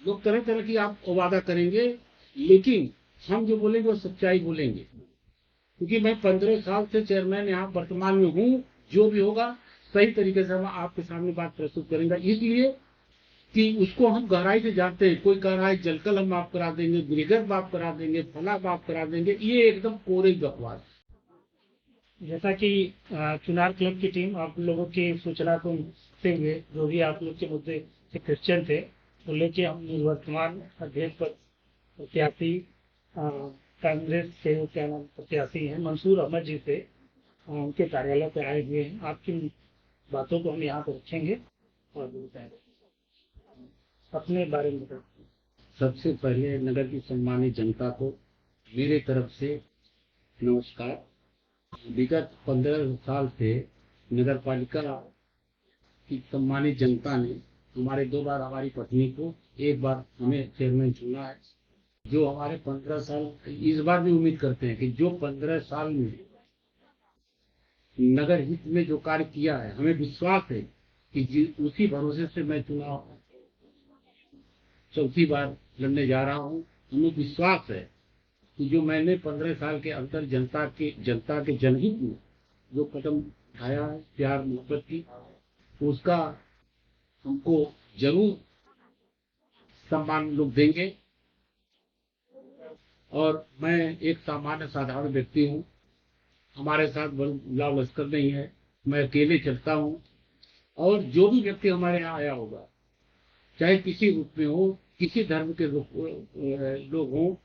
लोग तरह तरह की आप वादा करेंगे, लेकिन हम जो बोलेंगे वो सच्चाई बोलेंगे, क्योंकि मैं 15 साल से चेयरमैन यहाँ वर्तमान में हूँ। जो भी होगा सही तरीके से हम आपके सामने बात प्रस्तुत करेंगे, इसलिए कि उसको हम गहराई से जानते हैं। कोई कह रहा है जलकल हम माफ करा देंगे, ब्रिगर माफ करा देंगे, फला माफ करा देंगे, ये एकदम कोरे बकवास। जैसा कि चुनार क्लब की टीम आप लोगों की सूचना को देखते हुए जो भी आप लोग के मुद्दे से क्वेश्चन थे वो लेके हम निवर्तमान अध्यक्ष पद प्रत्याशी कांग्रेस के क्या नाम प्रत्याशी हैं मंसूर अहमद जी से उनके कार्यालय पे आए हुए हैं। आपकी बातों को हम यहाँ पे रखेंगे और बताएंगे अपने बारे में बताएं। सबसे पहले नगर की सम्मानित जनता को मेरे तरफ से नमस्कार। विगत 15 साल से नगर पालिका की सम्मानित जनता ने हमारे 2 बार हमारी पत्नी को, 1 बार हमें चेयरमैन चुना है। जो हमारे 15 साल, इस बार भी उम्मीद करते हैं कि जो 15 साल में नगर हित में जो कार्य किया है, हमें विश्वास है कि उसी भरोसे से मैं चुनाव चौथी बार लड़ने जा रहा हूँ। हमें विश्वास है कि जो मैंने 15 साल के अंदर जनता के जनहित में जो कदम उठाया है, प्यार मोहब्बत की, उसका हमको जरूर सम्मान लोग देंगे। और मैं एक सामान्य साधारण व्यक्ति हूँ, हमारे साथ लाव लश्कर नहीं है, मैं अकेले चलता हूँ। और जो भी व्यक्ति हमारे यहाँ आया होगा, चाहे किसी रूप में हो, किसी धर्म के लोग हों,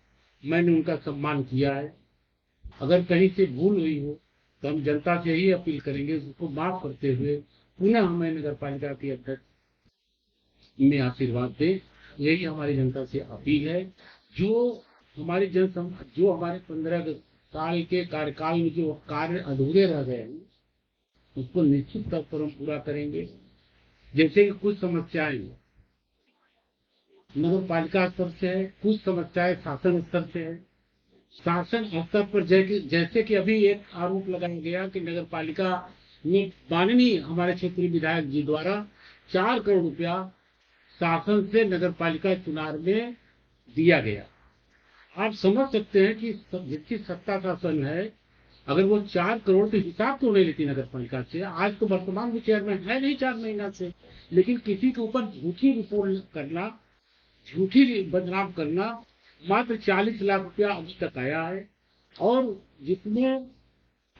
मैंने उनका सम्मान किया है। अगर कहीं से भूल हुई हो तो हम जनता से ही अपील करेंगे उसको माफ करते हुए पुनः हमें नगर पालिका के अध्यक्ष में आशीर्वाद दें। यही हमारी जनता से अपील है। जो जो हमारे 15 साल के कार्यकाल में जो कार्य अधूरे रह गए हैं उसको निश्चित तौर पर हम पूरा करेंगे। जैसे कि कुछ समस्याएं नगर पालिका स्तर से है, कुछ समस्याएं शासन स्तर से है। शासन स्तर पर जैसे कि अभी एक आरोप लगाया गया कि नगर पालिका में माननीय हमारे क्षेत्रीय विधायक जी द्वारा 4 करोड़ रुपया शासन से नगर पालिका चुनाव में दिया गया। आप समझ सकते हैं कि जिसकी सत्ता शासन है, अगर वो 4 करोड़ के हिसाब तो नहीं लेती नगर पालिका से। आज तो वर्तमान में चेयरमैन है नहीं 4 महीना से, लेकिन किसी के ऊपर झूठी रिपोर्ट करना, झूठी बदनाम करना, मात्र 40 लाख रुपया अभी तक आया है। और जिसमें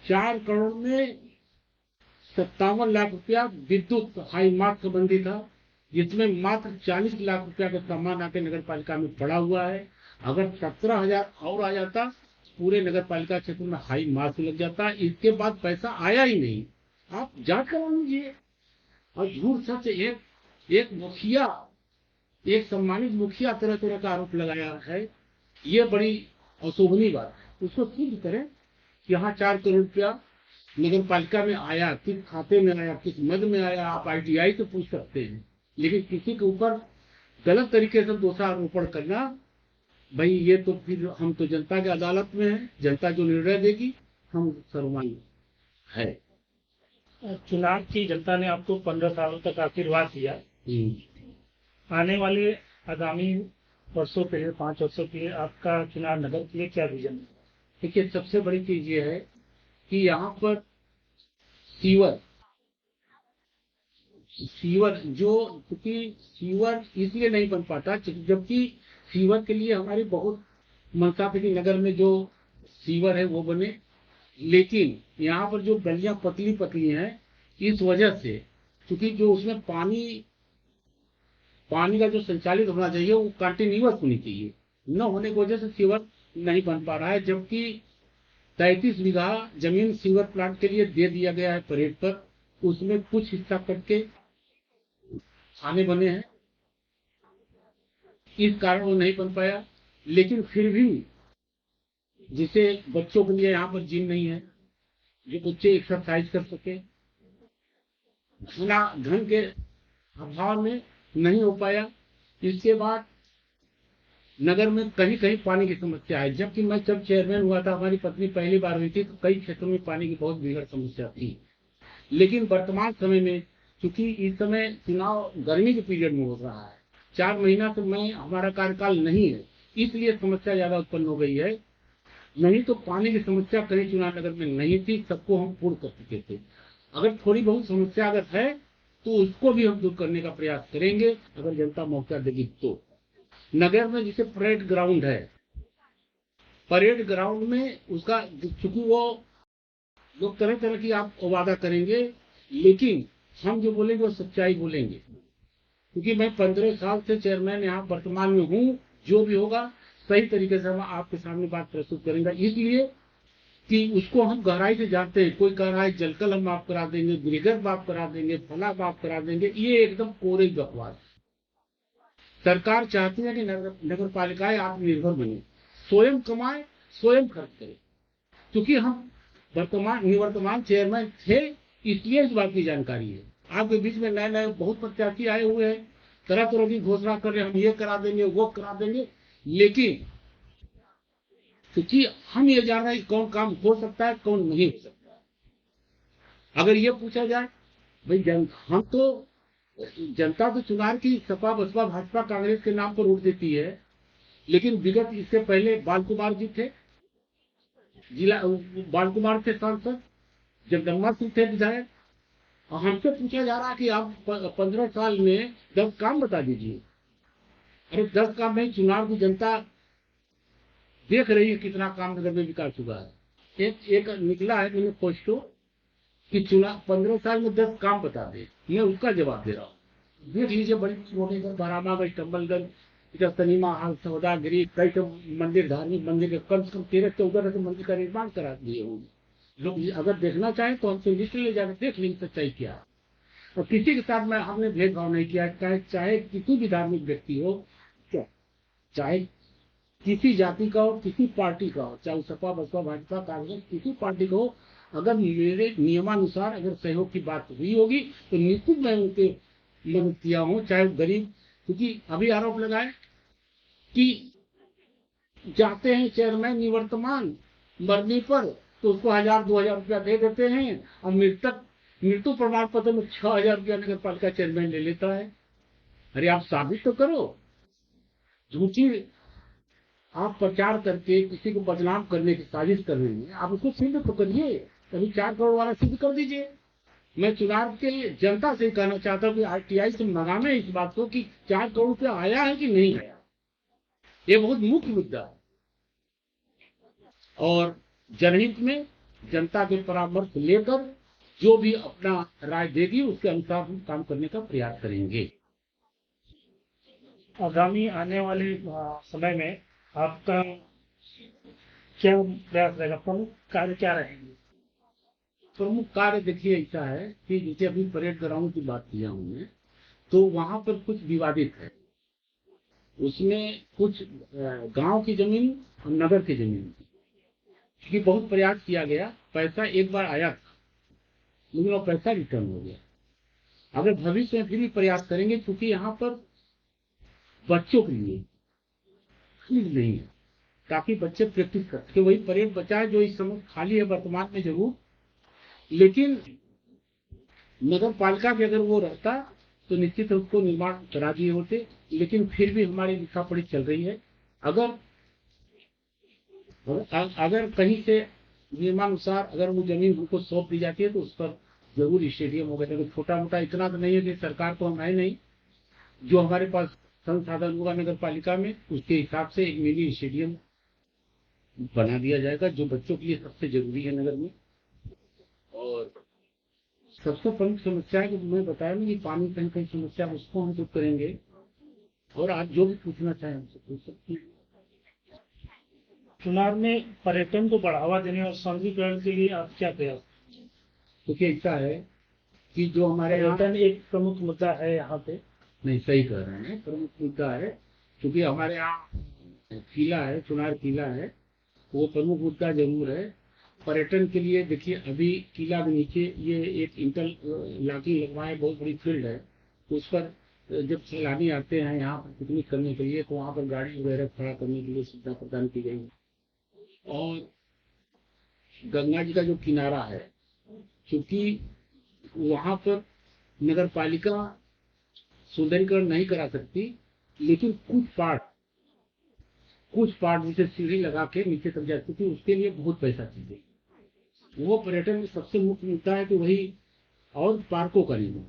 4 करोड़ में 57 लाख रुपया विद्युत हाई मार्क संबंधी था, जिसमें मात्र 40 लाख रुपया का सामान आके नगर पालिका में पड़ा हुआ है। अगर 17,000 और आ जाता पूरे नगर पालिका क्षेत्र में हाई मार्क लग जाता। इसके बाद पैसा आया ही नहीं। आप जांच करा लीजिए। और झूठ सच एक मुखिया, एक सम्मानित मुखिया तरह तरह का आरोप लगाया है, ये बड़ी अशोभनीय बात है। उसको सिद्ध करें कि यहाँ 4 करोड़ रुपया नगर पालिका में आया, किस खाते में आया, किस मद में आया। आप ITI से पूछ सकते हैं, लेकिन किसी के ऊपर गलत तरीके से दोषारोपण करना, भाई ये तो फिर हम तो जनता की अदालत में है, जनता जो निर्णय देगी हम सर्वमान्य है। चुनाव की जनता ने आपको 15 सालों तक आशीर्वाद दिया। आने वाले आगामी वर्षों के लिए, 5 वर्षों के लिए आपका चुनाव नगर के लिए क्या विजन है? देखिए, सबसे बड़ी चीज ये है कि यहाँ पर सीवर जो, क्योंकि सीवर इसलिए नहीं बन पाता जबकि सीवर के लिए हमारी बहुत मनसा थी कि नगर में जो सीवर है वो बने, लेकिन यहाँ पर जो गलियां पतली पतली हैं, इस वजह से, क्योंकि जो उसमें पानी का जो संचालित होना चाहिए वो कंटिन्यूअस होनी चाहिए, न होने की वजह से सीवर नहीं बन पा रहा है। जबकि 33 बीघा जमीन सीवर प्लांट के लिए दे दिया गया है परेड पर, उसमें कुछ हिस्सा कट के खाने बने हैं, इस कारण वो नहीं बन पाया। लेकिन फिर भी जिसे बच्चों के लिए यहाँ पर जिम नहीं है, जो बच्चे एक्सरसाइज कर सके, धन के अभाव में नहीं हो पाया। इसके बाद नगर में कहीं कहीं पानी की समस्या है। जबकि मैं जब चेयरमैन हुआ था, हमारी पत्नी पहली बार हुई थी, तो कई क्षेत्रों में पानी की बहुत भीषण समस्या थी। लेकिन वर्तमान समय में, चूंकि इस समय चुनाव गर्मी के पीरियड में हो रहा है, 4 महीना से मैं हमारा कार्यकाल नहीं है, इसलिए समस्या ज्यादा उत्पन्न हो गई है। नहीं तो पानी की समस्या कहीं चुनाव नगर में नहीं थी, सबको हम पूर्ण कर चुके थे। अगर थोड़ी बहुत समस्या अगर है तो उसको भी हम दूर करने का प्रयास करेंगे, अगर जनता मौका देगी तो। नगर में जैसे परेड ग्राउंड है, परेड ग्राउंड में उसका चूंकि वो लोग तरह तरह की आप वादा करेंगे, लेकिन हम जो बोलेंगे वो सच्चाई बोलेंगे, क्योंकि मैं 15 साल से चेयरमैन यहाँ वर्तमान में हूँ। जो भी होगा सही तरीके से हम आपके सामने बात प्रस्तुत करेंगे, इसलिए कि उसको हम गहराई से जानते हैं। कोई कह रहा है जलकल हम माफ करा देंगे, गृहगर माफ करा देंगे, फला माफ करा देंगे, ये एकदम कोरे बकवास। सरकार चाहती है कि नगर पालिकाएं आत्मनिर्भर बने, स्वयं कमाए, स्वयं खर्च करे। क्योंकि हम निवर्तमान चेयरमैन थे, इसलिए इस बात की जानकारी है। आपके बीच में नए नए बहुत प्रत्याशी आए हुए हैं, तरह तरह की घोषणा कर रहे हैं, हम ये करा देंगे, वो करा देंगे, लेकिन क्योंकि हम ये जान रहे हैं कौन काम हो सकता है, कौन नहीं हो सकता है। अगर ये पूछा जाए भाई हम तो जनता तो चुनाव की सपा बसपा भाजपा कांग्रेस के नाम पर वोट देती है, लेकिन विगत इससे पहले बाल कुमार जी थे, जिला बाल कुमार थे सांसद, जगदम्बा सिंह थे विधायक, और हमसे पूछा जा रहा है कि आप 15 साल में 10 काम बता दीजिए। अरे 10 काम नहीं, चुनाव की जनता देख रही है कितना काम नगर में विकास हुआ है। एक निकला है मैंने पोस्टो कि चुनाव 15 साल में 10 काम बता दे, मैं उसका जवाब दे रहा हूँ। देख लीजिए बड़ी रोडे पर बरामागंज, टम्बलगंज, इधर सनीमा हाल, सौदागिरी, कई तो मंदिर, धार्मिक मंदिर के कम से कम 13-14 ऐसे मंदिर का निर्माण करा दिए होंगे। लोग अगर देखना चाहे तो हमसे लिस्ट ले जाकर देख लेंगे सच्चाई क्या है। और किसी के साथ में हमने भेदभाव नहीं किया, चाहे किसी भी धार्मिक व्यक्ति हो, क्या चाहे किसी जाति का हो, किसी पार्टी का हो, चाहे सपा बसपा भाजपा कांग्रेस किसी पार्टी का हो, अगर मेरे नियमानुसार अगर सहयोग की बात हुई होगी तो निश्चित मैं उनके मदद किया हूँ, चाहे गरीब। क्योंकि अभी आरोप लगाए कि जाते हैं चेयरमैन निवर्तमान मरने पर तो उसको 1000-2000 रुपया दे देते हैं, और मृत्यु प्रमाण पत्र में 6000 रुपया नगर पालिका चेयरमैन ले लेता है। अरे आप साबित तो करो। झूठी आप प्रचार करके किसी को बदनाम करने की साजिश कर रहे हैं, आप उसको सिद्ध तो करिए, कभी 4 करोड़ वाला सिद्ध कर दीजिए। मैं चुनाव के जनता से कहना चाहता हूँ कि आरटीआई से मंगाना इस बात को कि 4 करोड़ रुपया आया है कि नहीं आया, ये बहुत मुख्य मुद्दा है। और जनहित में जनता के परामर्श लेकर जो भी अपना राय देगी उसके अनुसार हम काम करने का प्रयास करेंगे। आगामी आने वाले समय में आपका क्या प्रयास रहेगा, प्रमुख कार्य क्या रहेंगे? प्रमुख कार्य देखिए ऐसा है कि जैसे अभी परेड ग्राउंड की बात किया हमने, तो वहां पर कुछ विवादित है, उसमें कुछ गांव की जमीन और नगर की जमीन थी। क्योंकि बहुत प्रयास किया गया, पैसा एक बार आया था, लेकिन वो पैसा रिटर्न हो गया। अगर भविष्य में फिर भी प्रयास करेंगे, क्योंकि यहाँ पर बच्चों के लिए फील्ड नहीं है, ताकि बच्चे प्रैक्टिस कर सके। वही परेड बचा है जो इस समय खाली है वर्तमान में जरूर, लेकिन नगर पालिका के अगर वो रहता तो निश्चित उसको निर्माण करा दिए होते। लेकिन फिर भी हमारी लिखा पढ़ी चल रही है। अगर कहीं से नियमानुसार अगर वो जमीन हमको सौंप दी जाती है तो उस पर जरूर स्टेडियम होगा। लेकिन छोटा मोटा इतना तो नहीं है कि सरकार तो हम है नहीं, जो हमारे पास संसाधन होगा नगर पालिका में उसके हिसाब से एक मिनी स्टेडियम बना दिया जाएगा, जो बच्चों के लिए सबसे जरूरी है नगर में। और सबसे प्रमुख समस्या है कि मैं बताया ना कि पानी कहीं कहीं समस्या, उसको हम दूर करेंगे। और आप जो भी पूछना चाहें हमसे पूछ सकते हैं। चुनाव में पर्यटन को बढ़ावा देने और सौंदर्यीकरण के लिए आप क्या प्रयास? क्योंकि ऐसा है कि जो हमारे यहाँ पर्यटन एक प्रमुख मुद्दा है यहाँ पे। नहीं, सही कह रहे हैं, प्रमुख मुद्दा है। क्योंकि हमारे यहाँ किला है, चुनार किला है, वो प्रमुख मुद्दा जरूर है। पर्यटन के लिए देखिए अभी किला के नीचे ये एक इंटरलॉकिंग लगवाए, बहुत बड़ी फील्ड है। उस पर जब सैलानी आते हैं यहाँ पर पिकनिक करने के लिए, तो वहाँ पर गाड़ी वगैरह खड़ा करने के लिए सुविधा प्रदान की गई है। और गंगा जी का जो किनारा है, क्योंकि वहाँ पर नगर पालिका सुंदरीकरण नहीं करा सकती, लेकिन कुछ पार्ट जैसे सीढ़ी लगा के नीचे तक जाती थी, उसके लिए बहुत पैसा चाहिए। वो पर्यटन में सबसे मुख्य मुद्दा है कि वही, और पार्कों का नहीं।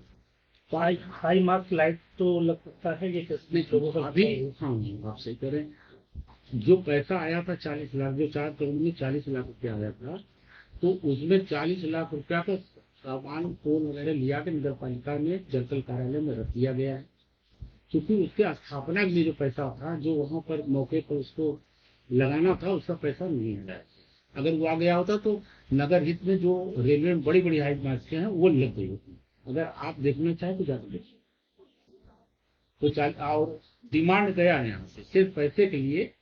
हाई हाई मार्क लाइट तो लग सकता है ये लोगों को अभी हाँ, आप सही करें। जो पैसा आया था 40 लाख, जो 4 करोड़ में 40 लाख रुपया आया था, तो उसमें 40 लाख रुपया का सामान फोन वगैरह लिया के नगर पालिका में जलतल कार्यालय में रख दिया गया है। क्योंकि उसके स्थापना के लिए जो पैसा था, जो वहां पर मौके पर उसको लगाना था, उसका पैसा नहीं आया है। अगर वो आ गया होता तो नगर हित में जो रेलवे में बड़ी बड़ी हाई मार्केट हैं वो लग गई होती। अगर आप देखना चाहें तो जाकर देखिए। तो और डिमांड गया है यहाँ से सिर्फ पैसे के लिए।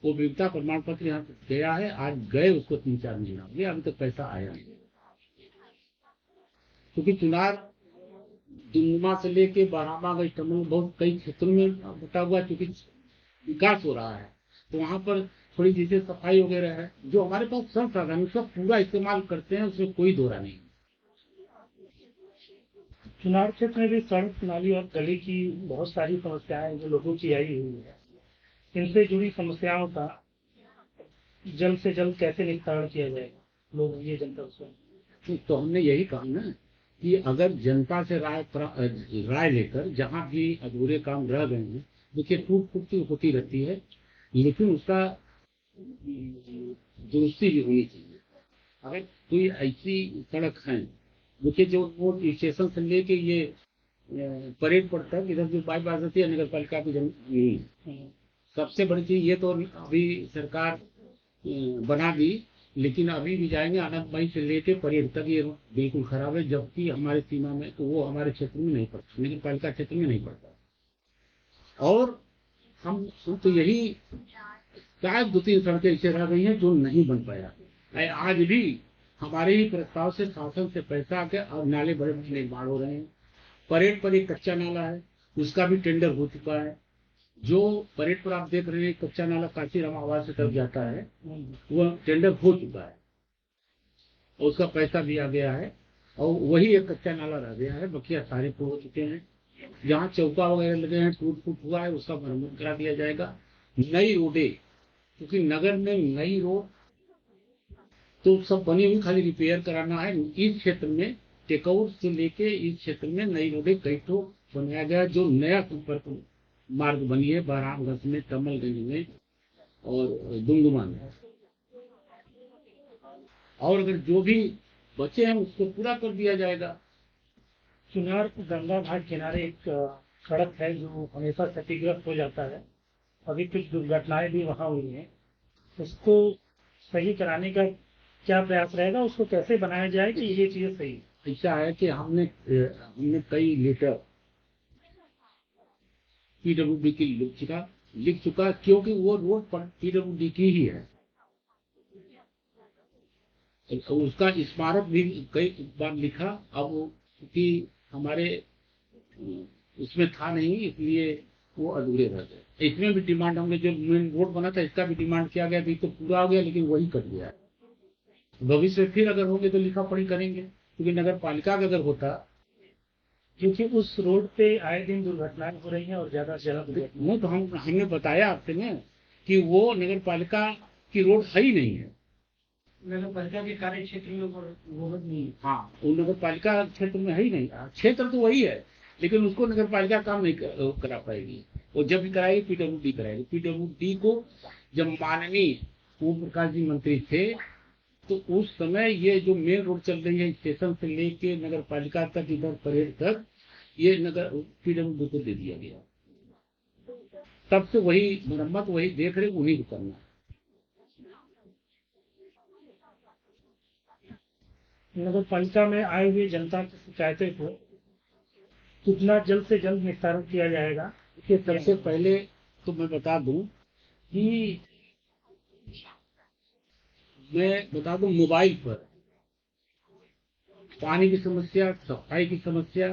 वो विविधता प्रमाण पत्र यहाँ तक गया है, आज गए उसको 3-4 महीना हो गया, अभी तक पैसा आया नहीं। क्योंकि चुनार दुमदुमा से लेके बरामागंज टमल बहुत कई क्षेत्रों में बटा हुआ, क्योंकि विकास हो रहा है, तो वहां पर थोड़ी जैसे सफाई वगैरह है, जो हमारे पास संसाधन उसका पूरा इस्तेमाल करते हैं, उसमें कोई दोहरा नहीं। चुनाव क्षेत्र में भी सड़क नाली और गली की बहुत सारी समस्याएं जो लोगों की आई हुई है, इनसे जुड़ी समस्याओं का जल्द से जल्द कैसे निस्तारण किया जाएगा, लोग ये जनता उसमें। तो हमने यही कहा ना कि अगर जनता से राय लेकर जहां भी अधूरे काम रह गए हैं, देखिए टूट फूट होती रहती है, लेकिन उसका दुरुस्ती भी होनी चाहिए। अगर कोई ऐसी सड़क है, देखिए जो वो स्टेशन से लेके ये परेड पड़ता है, इधर जो बाईपास होती है नगर पालिका की जमीन, सबसे बड़ी चीज ये तो अभी सरकार बना दी, लेकिन अभी भी जाएंगे आनंद मई से लेके परेड तक ये बिल्कुल खराब है, जबकि हमारे सीमा में तो वो हमारे क्षेत्र में नहीं पड़ता, नगर पालिका क्षेत्र में नहीं पड़ता। और हम तो यही शायद 2-3 सड़कें ऐसे रह गई हैं जो नहीं बन पाया। आज भी हमारे ही प्रस्ताव से शासन से पैसा आके और नाले बड़े बड़े निर्माण हो रहे हैं। परेड पर एक कच्चा नाला है, उसका भी टेंडर हो चुका है। जो परेड पर आप देख रहे हैं कच्चा नाला कांचीराम आवास से तरफ जाता है, वो टेंडर हो चुका है, उसका पैसा भी आ गया है, और वही एक कच्चा नाला रह गया है, बकिया सारे हो चुके हैं। जहाँ चौका वगैरह लगे हैं, टूट फूट हुआ है, उसका मरम्मत करा दिया जाएगा। नई रोडें, क्योंकि नगर में नई रोड तो सब बनी हुई, खाली रिपेयर कराना है। इस क्षेत्र में टेकआउट से लेके इस क्षेत्र में नई रोडें कई तो बनाया गया, जो नया संपर्क मार्ग बनी है बरहामगंज में, कमलगंज में और दुमदुमा में। और अगर जो भी बचे हैं उसको पूरा कर दिया जाएगा। चुनार गंगा घाट किनारे एक सड़क है जो हमेशा क्षतिग्रस्त हो जाता है, अभी कुछ दुर्घटनाएं भी वहां हुई हैं, उसको सही कराने का क्या प्रयास रहेगा, उसको कैसे बनाया जाए कि ये चीजें सही। ऐसा है कि हमने कई लेटर पीडब्ल्यूडी की लिख चुका, क्योंकि वो रोड पीडब्ल्यूडी की ही है। उसका स्मारक भी कई बार लिखा, अब क्योंकि हमारे उसमें था नहीं, इसलिए वो अधूरे रह गए। इसमें भी डिमांड, हमने जो मेन रोड बना था इसका भी डिमांड किया गया, तो पूरा हो गया, लेकिन वही कट गया। भविष्य में फिर अगर होंगे तो लिखा पढ़ी करेंगे, क्योंकि नगर पालिका का अगर होता। क्योंकि उस रोड पे आए दिन दुर्घटनाएं हो रही हैं और ज्यादा से ज्यादा दुर्घटनाएं। नहीं तो हमने बताया आपसे ना कि वो नगर पालिका की रोड है ही नहीं है, नगर पालिका के कार्य क्षेत्र में वो नहीं है। हाँ, वो नगर पालिका क्षेत्र में है ही नहीं। क्षेत्र तो वही है, लेकिन उसको नगर पालिका काम नहीं करा पाएगी। वो जब भी कराएगी पीडब्ल्यूडी कराएगी। पीडब्ल्यूडी को जब माननीय ओम प्रकाश जी मंत्री थे, तो उस समय ये जो मेन रोड चल रही है स्टेशन से लेके नगर पालिका तक, इधर परेड तक, ये नगर पीडब्ल्यूडी को दे दिया गया। तब से वही मरम्मत, वही देख रेख उन्हीं को करना है। नगर पालिका में आए हुए जनता की शिकायतें को कितना जल्द से जल्द निस्तारण किया जाएगा। देखिए, सबसे पहले तो मैं बता दूं कि मोबाइल पर पानी की समस्या, सफाई की समस्या,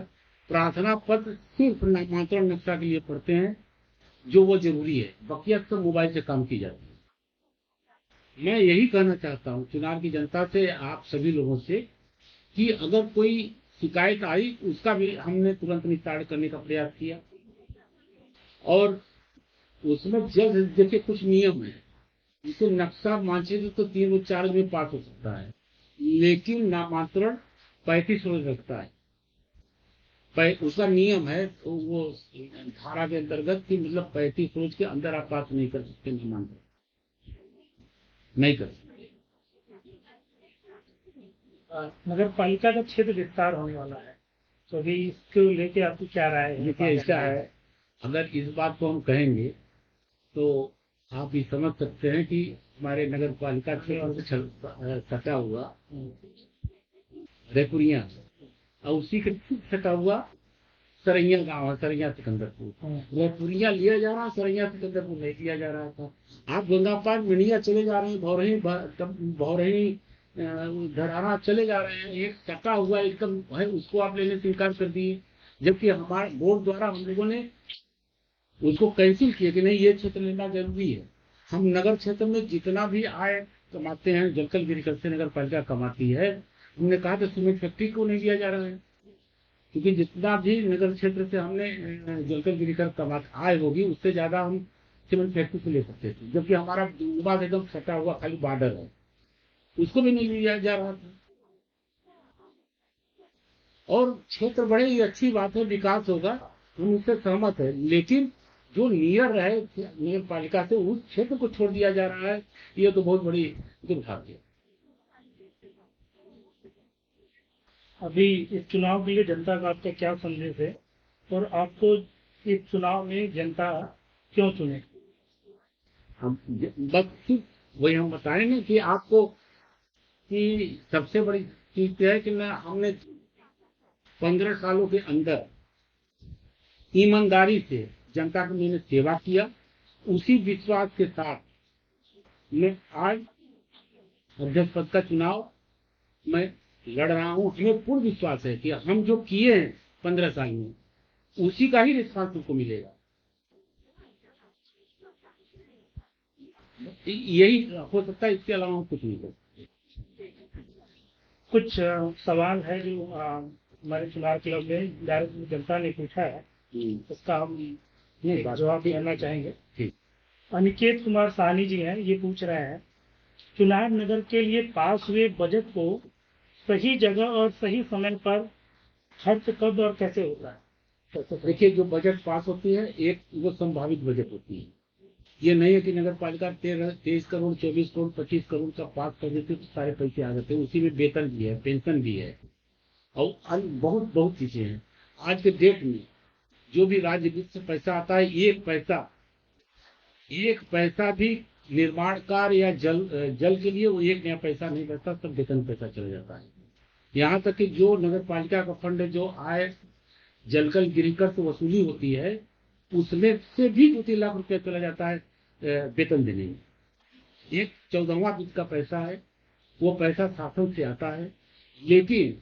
प्रार्थना पत्र सिर्फ नामांतरण नक्शा के लिए पढ़ते हैं, जो वो जरूरी है, बकिया सब मोबाइल से काम की जाती है। मैं यही कहना चाहता हूँ चुनार की जनता से, आप सभी लोगों से, कि अगर कोई शिकायत आई उसका भी हमने तुरंत निस्तारण करने का प्रयास किया। और उसमें जल देखिए कुछ नियम है। जैसे नक्शा मानचित्र तो 3 और 4 में पास हो सकता है, लेकिन नामांतरण 35 रोज रखता है। उसका नियम है तो वो धारा के अंतर्गत कि मतलब 35 रोज के अंदर आप पास नहीं कर सकते, नामांतरण नहीं कर सकते। नगर पालिका का क्षेत्र विस्तार होने वाला है, तो अभी इसको लेके आपकी क्या राय है? देखिए ऐसा है, अगर इस बात को हम कहेंगे तो आप ये समझ सकते हैं कि हमारे नगर पालिका क्षेत्र से सटा हुआ रेपुरिया और उसी के ठीक सटा हुआ सरैया गांव है, सरैया सिकंदरपुर। रेपुरिया लिया जा रहा, सरैया सिकंदरपुर नहीं लिया जा रहा था। आप गंगापार मिनिया चले जा रहे हैं, भौरही धराना चले जा रहे हैं, एक सटा हुआ एकदम है, उसको आप लेने से इनकार कर दिए। जबकि हमारे बोर्ड द्वारा हम लोगों ने उसको कैंसिल किया कि नहीं, ये क्षेत्र लेना जरूरी है। हम नगर क्षेत्र में जितना भी आय कमाते हैं, जलकल गिरिकल से नगर पालिका कमाती है, हमने कहा था सीमेंट फैक्ट्री को नहीं दिया जा रहा है, क्योंकि जितना भी नगर क्षेत्र से हमने जलकल गिरिकल कमा आय होगी उससे ज्यादा हम सीमेंट फैक्ट्री से ले सकते थे। जबकि हमारा बाग एकदम सटा हुआ खाली बॉर्डर है, उसको भी नहीं लिया जा रहा था। और क्षेत्र बड़े ही अच्छी बात है, विकास होगा, हम उससे सहमत है, लेकिन जो नियर रहे नगर पालिका से उस क्षेत्र को छोड़ दिया जा रहा है, ये तो बहुत बड़ी दुर्भाग्य है। अभी इस चुनाव के लिए जनता का आपका क्या संदेश है, और आपको इस चुनाव में जनता क्यों चुने? हम बस सिर्फ वही हम बताएंगे कि आपको कि सबसे बड़ी चीज है कि हमने 15 सालों के अंदर ईमानदारी से जनता की मैंने सेवा किया। उसी विश्वास के साथ मैं आज अध्यक्ष पद का चुनाव मैं लड़ रहा हूं। हमें पूर्ण विश्वास है कि हम जो किए हैं 15 साल में, उसी का ही रिस्पॉन्स हमको मिलेगा। यही हो सकता है, इसके अलावा कुछ नहीं हो। कुछ सवाल है जो हमारे चुनाव क्लब में डायरेक्ट जनता ने पूछा है, उसका हम जवाब देना चाहेंगे। अनिकेत कुमार साहनी जी हैं, ये पूछ रहे हैं, चुनाव नगर के लिए पास हुए बजट को सही जगह और सही समय पर खर्च कब और कैसे होता है? देखिए, जो बजट पास होती है, एक वो संभावित बजट होती है। ये नहीं है कि नगर पालिका 23 करोड़ 24 करोड़ 25 करोड़ का पास कर देते तो सारे पैसे आ जाते हैं। उसी में वेतन भी है, पेंशन भी है और अन्य बहुत बहुत चीजें हैं। आज के डेट में जो भी राज्य वित्त से पैसा आता है, एक पैसा भी निर्माण कार्य या जल के लिए वो एक नया पैसा नहीं बचता, सब वेतन पैसा चला जाता है। यहाँ तक कि जो नगर पालिका का फंड है, जो आय जलकल गिरिकर से वसूली होती है, उसमें से भी 2-3 लाख रुपया चला जाता है वेतन देने में। एक 14वां वित्त का पैसा है, वो पैसा शासन से आता है, लेकिन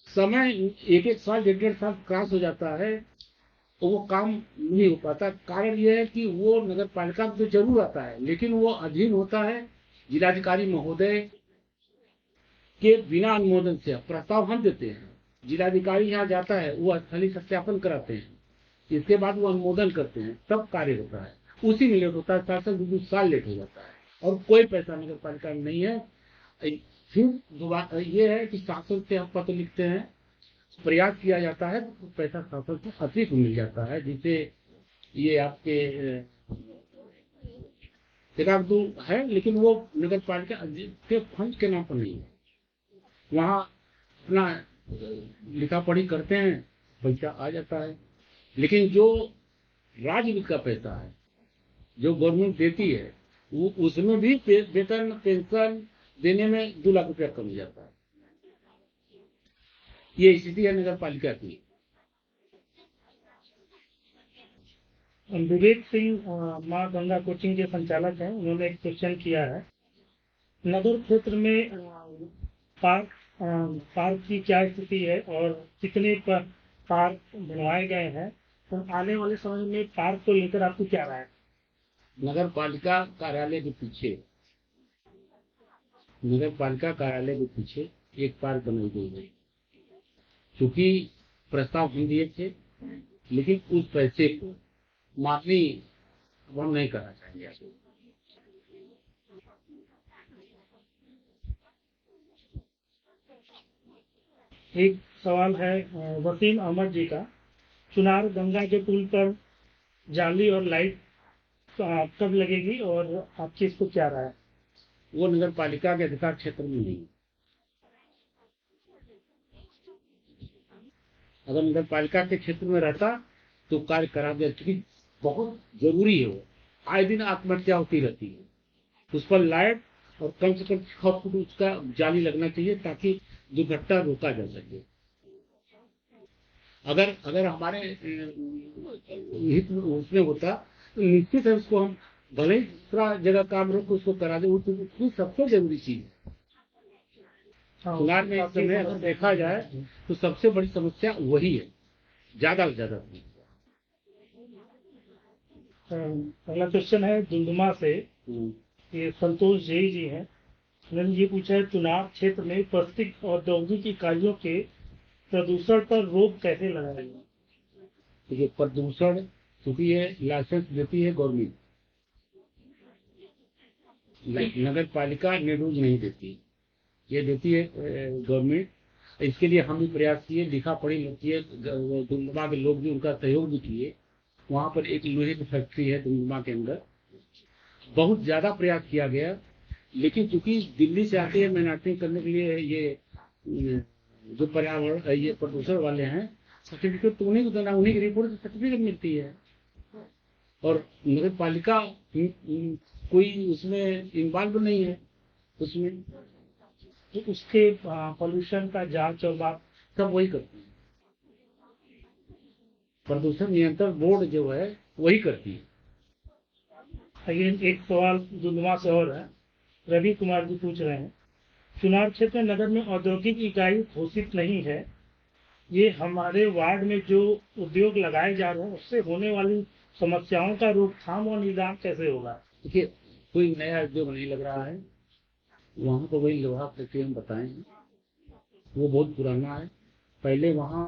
समय एक साल 1.5 साल क्रॉस हो जाता है तो वो काम नहीं हो पाता। कारण ये है कि वो नगर पालिका में तो जरूर आता है, लेकिन वो अधीन होता है जिलाधिकारी महोदय के बिना अनुमोदन से। प्रस्ताव हम देते हैं, जिलाधिकारी यहाँ जाता है, वो स्थलीय सत्यापन कराते हैं, इसके बाद वो अनुमोदन करते हैं, तब कार्य होता है। उसी में लेट होता है, शासन 2 साल लेट हो जाता है और कोई पैसा नगर पालिका में नहीं है। फिर दोबारा ये है कि शासन से हम पत्र लिखते हैं, प्रयास किया जाता है तो पैसा शासन से अतिरिक्त मिल जाता है, जिसे ये आपके एक-2 है, लेकिन वो नगर पालिका के फंड के नाम पर नहीं है। वहाँ अपना लिखा पढ़ी करते हैं, पैसा आ जाता है। लेकिन जो राज्य वित्त का पैसा है, जो गवर्नमेंट देती है, वो उसमें भी वेतन पेंशन देने में 2 लाख रुपया कम हो जाता है। ये स्थिति है नगर पालिका की। विवेक सिंह माँ गंगा कोचिंग के संचालक हैं, उन्होंने एक क्वेश्चन किया है, नगर क्षेत्र में पार्क की क्या स्थिति है और कितने पार्क बनवाए गए हैं, तो आने वाले समय में पार्क को लेकर आपकी क्या राय है? नगर पालिका कार्यालय के पीछे एक पार्क बनाई गई है। क्योंकि प्रस्ताव हम दिए थे, लेकिन उस पैसे को माननीय अब हम नहीं करना चाहेंगे ऐसा। एक सवाल है वसीम अहमद जी का। चुनार गंगा के पुल पर जाली और लाइट कब लगेगी और आपकी इस पर क्या राय है? वो नगर पालिका के अधिकार क्षेत्र में नहीं है। अगर नगर पालिका के क्षेत्र में रहता तो कार्य करा दिया, क्योंकि बहुत जरूरी है वो। आए दिन आत्महत्या होती रहती है। उस पर लाइट और कम से कम 6 फुट उसका जाली लगना चाहिए ताकि दुर्घटना रोका जा सके। अगर अगर हमारे हित में उसमें होता तो निश्चित है उसको हम भले ही दूसरा जगह काम रोक उसको करा दे, वो तो उसकी सबसे जरूरी चीज है। चुनाव में इस समय अगर देखा जाए तो सबसे बड़ी समस्या वही है, ज्यादा से ज्यादा। पहला क्वेश्चन है डुमडुमा से। ये संतोष जय जी हैं। उन्होंने ये पूछा है, चुनाव क्षेत्र में उपस्थित औद्योगिक इकाइयों के प्रदूषण पर रोक कैसे लगाई जाए? देखिए, प्रदूषण क्योंकि ये लाइसेंस देती है गवर्नमेंट, नगर पालिका निर्डूज नहीं देती, ये देती है गवर्नमेंट। इसके लिए हम भी प्रयास किए, लिखा पढ़ी होती है, डुमडुमा के लोग भी उनका सहयोग भी किए। वहां पर एक लोहे की फैक्ट्री है डुमडुमा के अंदर, बहुत ज्यादा प्रयास किया गया, लेकिन चूंकि दिल्ली से आते हैं मैन्युफैक्चरिंग करने के लिए, ये जो पर्यावरण ये प्रदूषण वाले हैं, सर्टिफिकेट तो उन्हीं को देना, उन्हीं की रिपोर्ट से सर्टिफिकेट मिलती है। और नगर पालिका कोई उसमें इन्वॉल्व नहीं है उसमें, तो उसके पॉल्यूशन का जांच और बात सब वही करती है। प्रदूषण नियंत्रण बोर्ड जो है वही करती है। ये एक सवाल डुमडुमा से और है। रवि कुमार जी पूछ रहे हैं, चुनार क्षेत्र नगर में औद्योगिक इकाई घोषित नहीं है, ये हमारे वार्ड में जो उद्योग लगाए जा रहे हैं उससे होने वाली समस्याओं का रोकथाम और निदान कैसे होगा? देखिए, कोई नया उद्योग नहीं लग रहा है वहां तो, वही लोहा फैक्ट्री हम बताए हैं, वो बहुत पुराना है। पहले वहाँ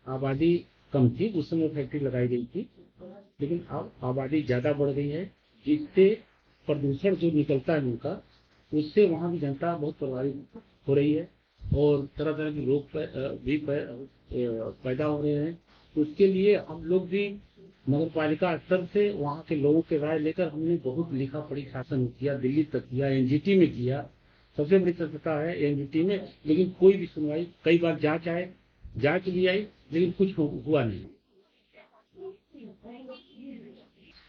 आबादी कम थी, उस समय फैक्ट्री लगाई गई थी, लेकिन अब आबादी ज्यादा बढ़ गई है, जिससे प्रदूषण जो निकलता है उनका, उससे वहाँ की जनता बहुत प्रभावित हो रही है और तरह तरह के रोग भी पैदा हो रहे हैं। उसके लिए हम लोग भी नगर पालिका स्तर से वहाँ के लोगों के राय लेकर हमने बहुत लिखा पढ़ी शासन किया, दिल्ली तक किया, एनजीटी में किया, सबसे बड़ी सत्यता है एनजीटी में, लेकिन कोई भी सुनवाई, कई बार जांच भी आई, लेकिन कुछ हुआ नहीं।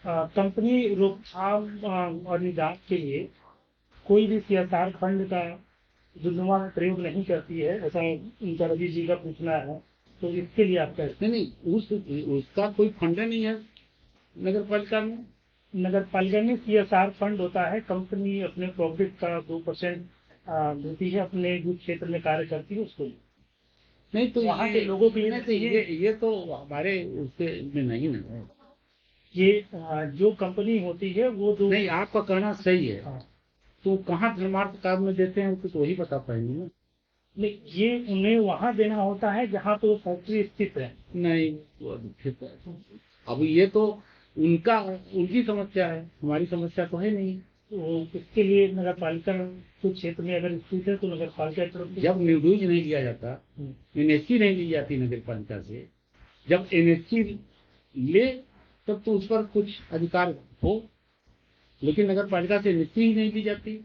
कंपनी रोकथाम और निदान के लिए कोई भी सीएसआर फंड का डुमडुमा में प्रयोग नहीं करती है, ऐसा इनका रवि जी का पूछना है। तो इसके लिए आप कहते नहीं उसका कोई फंड नहीं है नगर पालिका में। नगर पालिका में सीएसआर फंड होता है, कंपनी अपने प्रॉफिट का 2% देती है अपने जो क्षेत्र में कार्य करती है उसको। नहीं तो वहाँ के लोगों के लिए नहीं तो ये तो हमारे उसके में नहीं ना है। ये जो कंपनी होती है वो जो नहीं, आपका कहना सही है। हाँ। तो कहाँ धर्मार्थ कार्य में देते हैं तो वही बता पाएंगे ना। नहीं, ये उन्हें वहां देना होता है जहाँ पे वो फैक्ट्री स्थित है। नहीं, वो दुखित है। अब ये तो उनकी समस्या है, हमारी समस्या तो है नहीं। तो इसके लिए नगर पालिका के क्षेत्र में अगर स्थित है तो नगर पालिका की तरफ से जब निर्डूज नहीं लिया जाता, एनएससी नहीं ली जाती नगर पालिका से, जब एनएससी ले तब तो उस पर कुछ अधिकार हो, लेकिन नगर पालिका से एनएससी ही नहीं ली जाती,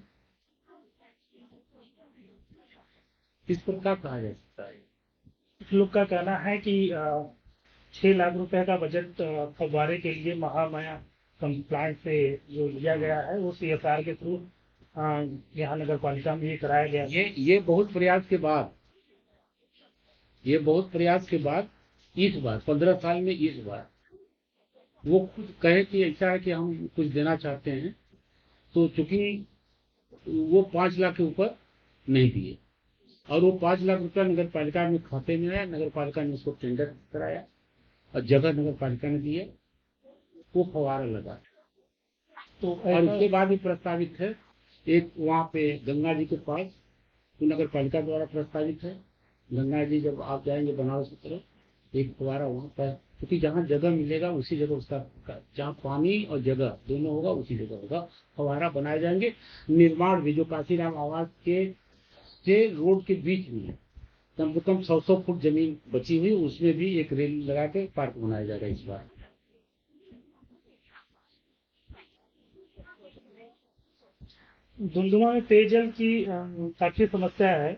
इस पर क्या कहा जा सकता है। कुछ लोग का कहना है कि 6 लाख रुपए का बजट फव्वारे के लिए महामाया कंप्लाइंट से जो लिया गया है वो सीएसआर के थ्रू यहाँ नगर पालिका में ये कराया गया है। ये बहुत प्रयास के बाद इस बार 15 साल में इस बार वो खुद कहे कि ऐसा है कि हम कुछ देना चाहते हैं, तो चूंकि वो 5 लाख के ऊपर नहीं दिए और वो 5 लाख रुपया नगर पालिका में खाते में आया, नगर पालिका ने उसको टेंडर कराया और जगह नगर पालिका ने दी है, वो फवारा लगा। तो और उसके बाद भी प्रस्तावित है एक वहाँ पे गंगा जी के पास, तो नगर पालिका द्वारा प्रस्तावित है, गंगा जी जब आप जाएंगे बनारस की तरफ, एक फवारा वहाँ पर क्योंकि जहाँ जगह मिलेगा उसी जगह उसका, जहाँ पानी और जगह दोनों होगा उसी जगह होगा फव्वारा बनाए जाएंगे। निर्माण भी जो काशीराम आवास के से रोड के बीच में है, कम से कम 100 फुट जमीन बची हुई, उसमें भी एक रेल लगा के पार्क बनाया जाएगा इस बार। डुमडुमा में पेयजल की काफी समस्या है,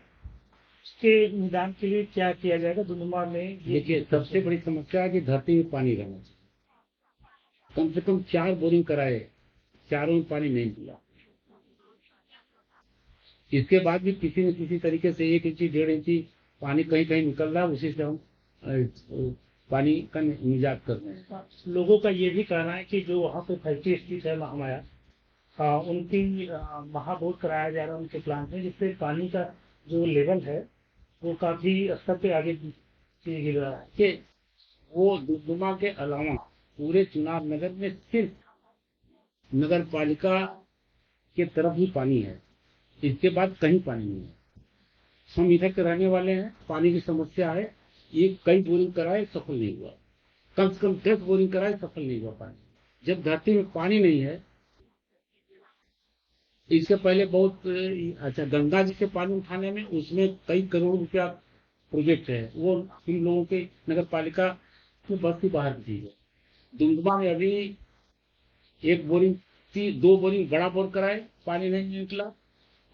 उसके निदान के लिए क्या किया जाएगा डुमडुमा में? ये देखिए, सबसे बड़ी समस्या है कि धरती में पानी रहना चाहिए। कम से कम 4 बोरिंग कराए, चारों में पानी नहीं मिला। इसके बाद भी किसी न किसी तरीके से 1 इंची 1.5 इंची पानी कहीं कहीं निकल रहा है, उसी से हम पानी का निजात कर रहे हैं। लोगों का ये भी कहना है कि जो वहाँ पे फैक्ट्री स्थित है महामाया, उनकी महाबोर कराया जा रहा है उनके प्लांट में, जिससे पानी का जो लेवल है वो काफी स्तर पे आगे गिर रहा है। कि वो डुमडुमा के अलावा पूरे चुनार नगर में सिर्फ नगर पालिका के तरफ ही पानी है, इसके बाद कहीं पानी नहीं है। हम इधर के रहने वाले हैं, पानी की समस्या है। ये कई बोरिंग कराए, सफल नहीं हुआ। कम से कम 10 बोरिंग कराए, सफल नहीं हुआ पानी। जब धरती में पानी नहीं है, इसके पहले बहुत अच्छा गंगा जी से पानी उठाने में उसमें कई करोड़ रुपया प्रोजेक्ट है, वो हम लोगों के नगर पालिका में बस की बाहर की चीज है। डुमडुमा में अभी 1 बोरिंग 2 बोरिंग बड़ा बोर कराए, पानी नहीं निकला,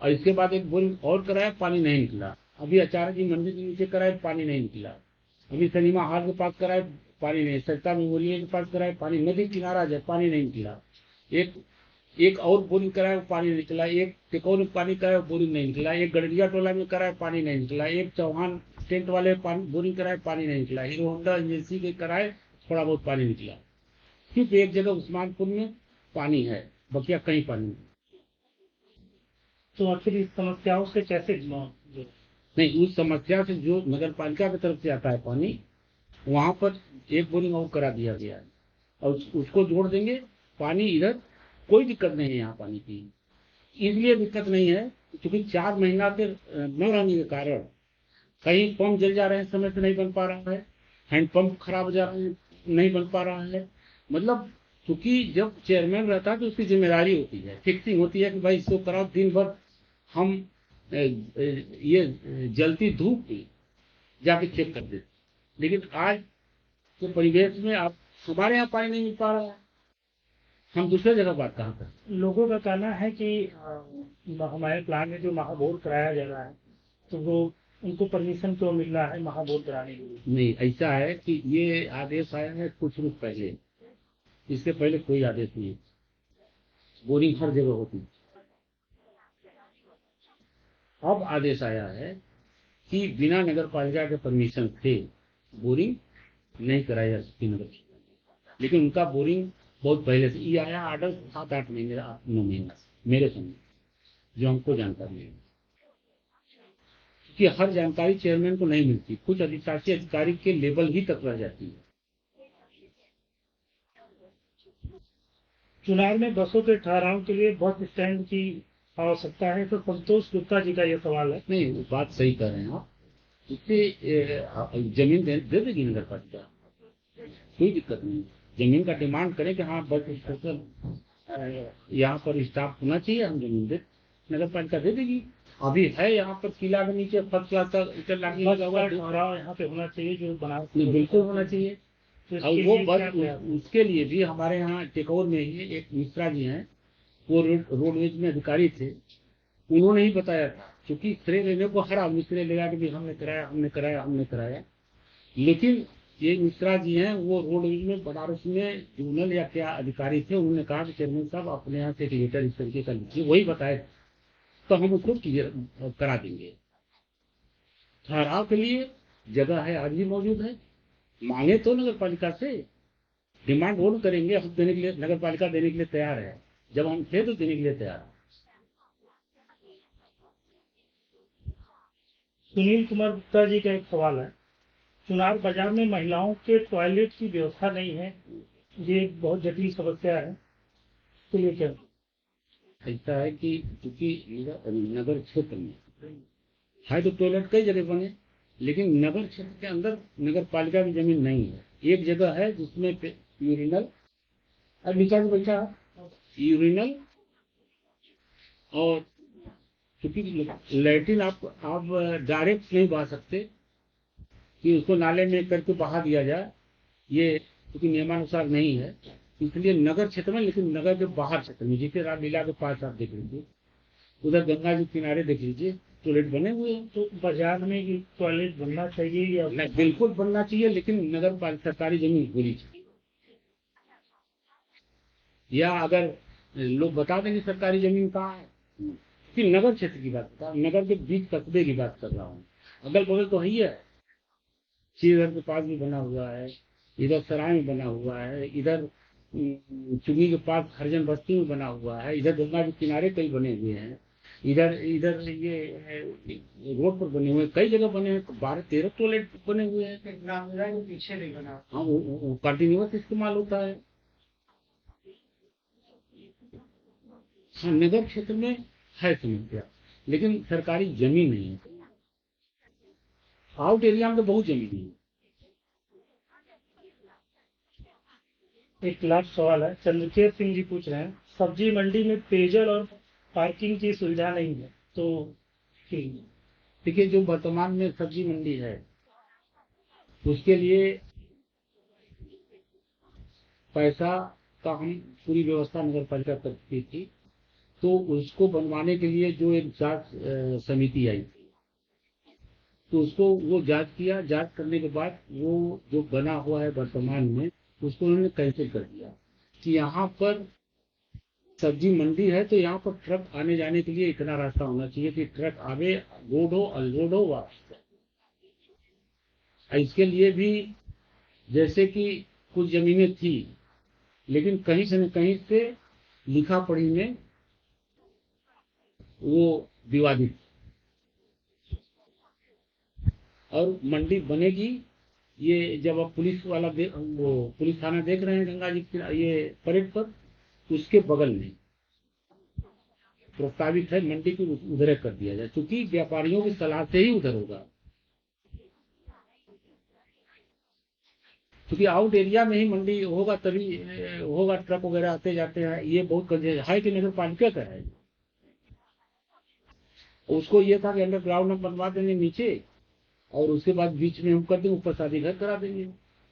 और इसके बाद 1 बोरिंग और कराया, पानी नहीं निकला। अभी आचार्य जी मंदिर के नीचे कराए, पानी नहीं निकला। अभी सिनेमा हॉल के पास कराए, पानी नहीं। सरिता मेमोरियल के पास कराए, पानी। नदी किनारा है, पानी नहीं निकला। एक और बोरिंग कराया, पानी नहीं निकला। एक टिकौर में पानी कराया, बोरिंग नहीं निकला। एक गडरिया टोला में कराया, पानी नहीं निकला। एक चौहान टेंट वाले बोरिंग कराए, पानी नहीं निकला। हीरो होंडा एजेंसी के कराए, थोड़ा बहुत पानी निकला। सिर्फ एक जगह उस्मानपुर में पानी है, बकिया कहीं पानी नहीं। तो आखिर इस समस्याओं से कैसे नहीं, उस समस्या से जो नगर पालिका की तरफ से आता है पानी, वहां पर 1 बोरिंग और करा दिया गया है, और उसको जोड़ देंगे। पानी इधर कोई दिक्कत नहीं है यहाँ पानी की। इसलिए दिक्कत नहीं है क्योंकि 4 महीना के न रहने के कारण कहीं पंप जल जा रहे हैं, समय से नहीं बन पा रहा है। हैंडपंप खराब हो जा रहे हैं, नहीं बन पा रहा है। मतलब क्योंकि जब चेयरमैन रहता है तो उसकी जिम्मेदारी होती है, फिक्सिंग होती है कि भाई इसको कराओ। दिन भर हम ये जलती धूप में जाके चेक कर देते, लेकिन आज के परिवेश में आप हमारे यहाँ पानी नहीं मिल पा रहा है, हम दूसरे जगह बात कहाँ करें। लोगों का कहना है कि हमारे प्लान में जो महाबोर कराया जा रहा है, तो वो उनको परमिशन क्यों मिल रहा है महाबोर कराने के लिए? नहीं, ऐसा है कि ये आदेश आया है कुछ रुख पहले, इससे पहले कोई आदेश नहीं। बोरिंग हर जगह होती। अब आदेश आया है कि बिना नगर पालिका के परमिशन से बोरिंग नहीं कराई जा सकती नगर पालिका। लेकिन उनका बोरिंग बहुत पहले से ये आया, ऑर्डर 7-8 महीने 9 महीना से मेरे समय, जो हमको जानकारी है। कि हर जानकारी चेयरमैन को नहीं मिलती, कुछ अधिकारी के लेवल ही तक रह जाती है। चुनार में बसों के ठहराव के लिए बस स्टैंड की आवश्यकता है, तो संतोष गुप्ता जी का यह सवाल है। नहीं, वो बात सही कर रहे हैं आप। इससे जमीन दे देगी नगर पालिका, कोई दिक्कत नहीं। जमीन का डिमांड करें कि हाँ बस स्टेशन यहाँ पर स्टाफ होना चाहिए, हम जमीन दे, नगर पालिका दे देगी। अभी है यहाँ पर किला के नीचे फर्स्ट क्लास का इंटरलॉकिंग लगा हुआ है, ठहराव यहाँ पे होना चाहिए जो बना, बिल्कुल होना चाहिए। तो और इसके वो लिए बस क्या प्रयास? उसके लिए भी हमारे यहाँ टेकौर में ही एक मिश्रा जी हैं, वो रोडवेज में अधिकारी थे, उन्होंने ही बताया था। क्योंकि श्रेय लेने को हर आदमी श्रेय लेगा कि हमने कराया, हमने कराया, हमने कराया। लेकिन ये मिश्रा जी हैं, वो रोडवेज में बनारस में जोनल या क्या अधिकारी थे, उन्होंने कहा कि चेयरमैन साहब अपने यहाँ से एक लेटर इस तरीके का लिखिए, वही बताए, तो हम उसको क्लियर करा देंगे। ठहराव के लिए जगह है, आज भी मौजूद है। मांगे तो नगर पालिका से, डिमांड वो करेंगे, हम देने के लिए, नगर पालिका देने के लिए तैयार है। जब हम थे तो देने के लिए तैयार है। सुनील कुमार गुप्ता जी का एक सवाल है, चुनार बाजार में महिलाओं के टॉयलेट की व्यवस्था नहीं है, ये एक बहुत जटिल समस्या है, तो ये क्या? ऐसा है कि क्योंकि नगर क्षेत्र में है तो टॉयलेट कई जगह बने, लेकिन नगर क्षेत्र के अंदर नगर पालिका की जमीन नहीं है, एक जगह है जिसमें यूरिनल, अब विचार बैठा यूरिनल और क्योंकि लैट्रिन आप डायरेक्ट नहीं बहा सकते कि उसको नाले में करके बहा दिया जाए, ये क्योंकि नियमानुसार नहीं है, इसलिए नगर क्षेत्र में, लेकिन नगर के बाहर क्षेत्र में, जैसे रामलीला के पास आप देख लीजिए, उधर गंगा जी किनारे देख लीजिए टॉयलेट बने हुए हैं। तो बाजार में ये टॉयलेट बनना चाहिए या बिल्कुल बनना चाहिए, लेकिन नगर पालिका सरकारी जमीन होनी चाहिए। या अगर लोग बता देंगे सरकारी जमीन कहाँ है, कि नगर क्षेत्र की बात बता, नगर के बीच कस्बे की बात कर रहा हूँ, अगल बगल तो ही है, श्रीधर के पास भी बना हुआ है, इधर सराय में बना हुआ है, इधर चुनी के पास हरिजन बस्ती में बना हुआ है, इधर गंगा के किनारे कई बने हुए हैं, इधर इधर ये रोड पर बने हुए, कई जगह बने हैं, 12-13 टॉयलेट बने हुए हैं। रामलीला के पीछे नहीं बना। हाँ, वो कंटिन्यूअस इस्तेमाल होता है। हाँ, नगर क्षेत्र में है समस्या, लेकिन सरकारी जमीन नहीं है। आउट एरिया में तो बहुत जमीन है। एक लास्ट सवाल है, चंद्रशेखर सिंह जी पूछ रहे हैं, सब्जी मंडी में पेयजल और पार्किंग की सुविधा नहीं है, तो देखिए, जो वर्तमान में सब्जी मंडी है उसके लिए पैसा का हम पूरी व्यवस्था नगर पालिका करती थी, तो उसको बनवाने के लिए जो एक जांच समिति आई थी, तो उसको वो जांच किया, जांच करने के बाद वो जो बना हुआ है वर्तमान में उसको उन्होंने कैंसिल कर दिया कि यहाँ पर सब्जी मंडी है तो यहाँ पर ट्रक आने जाने के लिए इतना रास्ता होना चाहिए कि ट्रक आवे, लोड हो, अनलोड हो, वापस। इसके लिए भी जैसे कि कुछ जमीनें थी, लेकिन कहीं से न कहीं से लिखा पढ़ी में वो विवादित, और मंडी बनेगी, ये जब आप पुलिस वाला वो पुलिस थाना देख रहे हैं गंगा जी ये परेड पर, उसके बगल में प्रस्तावित है मंडी की उधर कर दिया जाए, क्योंकि व्यापारियों की सलाह से ही उधर होगा, क्योंकि आउट एरिया में ही मंडी होगा तभी होगा, ट्रक वगैरह आते जाते हैं, ये बहुत है कि नगर पालिका का है। उसको ये था कि अंडरग्राउंड हम बनवा देंगे नीचे, और उसके बाद बीच में हम कर देंगे, ऊपर शादी घर करा देंगे,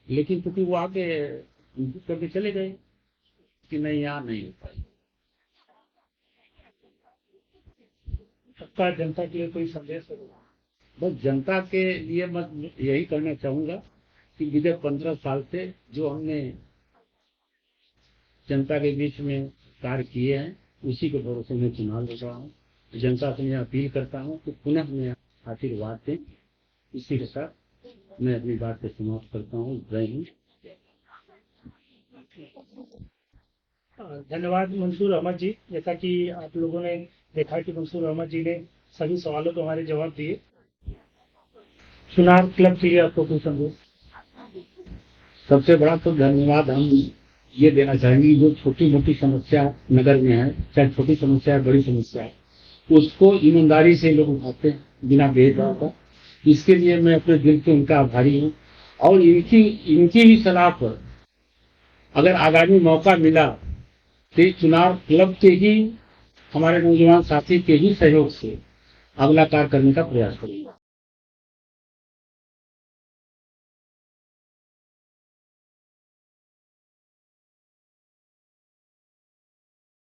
लेकिन क्योंकि वो आके करके चले गए कि नहीं, यहाँ नहीं हो पाई। सबका जनता के लिए कोई संदेश है? बस जनता के लिए मैं यही कहना चाहूंगा कि विगत 15 साल से जो हमने जनता के बीच में कार्य किए हैं, उसी के भरोसे में चुनाव लड़ रहा हूँ। जनता से मैं अपील करता हूँ कि पुनः हमें आशीर्वाद दें। इसी के साथ मैं अपनी बात को समाप्त करता हूँ। जय हिंद। धन्यवाद मंसूर अहमद जी। जैसा कि आप लोगों ने देखा कि मंसूर अहमद जी ने सभी सवालों को हमारे जवाब दिए। चुनार क्लब के लिए आपको कोई संदेश? सबसे बड़ा तो धन्यवाद हम ये देना चाहेंगे, जो छोटी मोटी समस्या नगर में है, चाहे छोटी समस्या है बड़ी समस्या है, उसको ईमानदारी से लोग उठाते हैं बिना भेदभाव का। इसके लिए मैं अपने दिल से उनका आभारी हूँ, और इनकी भी सलाह पर अगर आगामी मौका मिला तो चुनार क्लब के ही, हमारे नौजवान साथी के ही सहयोग से अगला कार्य करने का प्रयास करूंगा।